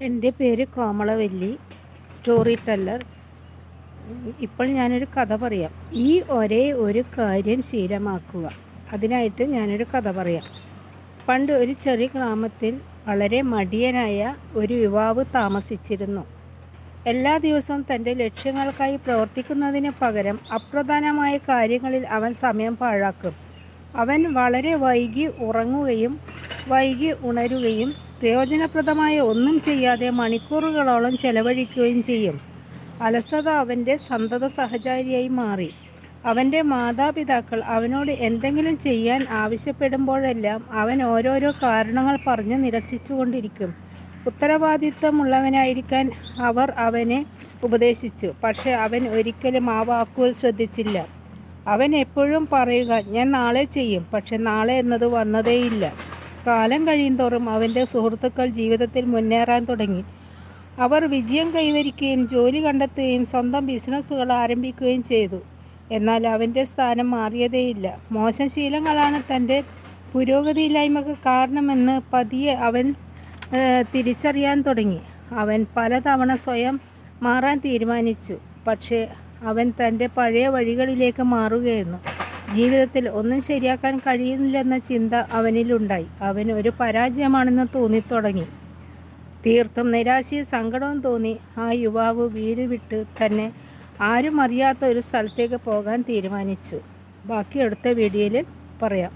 എൻ്റെ പേര് Komalavalli, story teller. ഇപ്പോൾ ഞാനൊരു കഥ പറയാം. ഈ ഒരേ ഒരു കാര്യം ശീലമാക്കുക. അതിനായിട്ട് ഞാനൊരു കഥ പറയാം. പണ്ട് ഒരു ചെറിയ ഗ്രാമത്തിൽ വളരെ മടിയനായ ഒരു യുവാവ് താമസിച്ചിരുന്നു. എല്ലാ ദിവസവും തൻ്റെ ലക്ഷ്യങ്ങൾക്കായി പ്രവർത്തിക്കുന്നതിന് പകരം അപ്രധാനമായ കാര്യങ്ങളിൽ അവൻ സമയം പാഴാക്കും. അവൻ വളരെ വൈകി ഉറങ്ങുകയും വൈകി ഉണരുകയും പ്രയോജനപ്രദമായ ഒന്നും ചെയ്യാതെ മണിക്കൂറുകളോളം ചെലവഴിക്കുകയും ചെയ്യും. അലസത അവൻ്റെ സന്തത സഹചാരിയായി മാറി. അവൻ്റെ മാതാപിതാക്കൾ അവനോട് എന്തെങ്കിലും ചെയ്യാൻ ആവശ്യപ്പെടുമ്പോഴെല്ലാം അവൻ ഓരോരോ കാരണങ്ങൾ പറഞ്ഞ് നിരസിച്ചുകൊണ്ടിരിക്കും. ഉത്തരവാദിത്തമുള്ളവനായിരിക്കാൻ അവർ അവനെ ഉപദേശിച്ചു. പക്ഷേ അവൻ ഒരിക്കലും ആ വാക്കുകൾ ശ്രദ്ധിച്ചില്ല. അവൻ എപ്പോഴും പറയുക, ഞാൻ നാളെ ചെയ്യും. പക്ഷെ നാളെ എന്നത് വന്നതേയില്ല. കാലം കഴിയുന്തോറും അവൻ്റെ സുഹൃത്തുക്കൾ ജീവിതത്തിൽ മുന്നേറാൻ തുടങ്ങി. അവർ വിജയം കൈവരിക്കുകയും ജോലി കണ്ടെത്തുകയും സ്വന്തം ബിസിനസ്സുകൾ ആരംഭിക്കുകയും ചെയ്തു. എന്നാൽ അവൻ്റെ സ്ഥാനം മാറിയതേയില്ല. മോശം ശീലങ്ങളാണ് തൻ്റെ പുരോഗതിയില്ലായ്മക്ക് കാരണമെന്ന് പതിയെ അവൻ തിരിച്ചറിയാൻ തുടങ്ങി. അവൻ പലതവണ സ്വയം മാറാൻ തീരുമാനിച്ചു. പക്ഷേ അവൻ തൻ്റെ പഴയ വഴികളിലേക്ക് മാറുകയായിരുന്നു. ജീവിതത്തിൽ ഒന്നും ശരിയാക്കാൻ കഴിയില്ലെന്ന ചിന്ത അവനിലുണ്ടായി. അവൻ ഒരു പരാജയമാണെന്ന് തോന്നിത്തുടങ്ങി. തീർത്തും നിരാശയും സങ്കടവും തോന്നി ആ യുവാവ് വീട് വിട്ട് തന്നെ ആരും അറിയാത്ത ഒരു സ്ഥലത്തേക്ക് പോകാൻ തീരുമാനിച്ചു. ബാക്കി അടുത്ത വീഡിയോയിൽ പറയാം.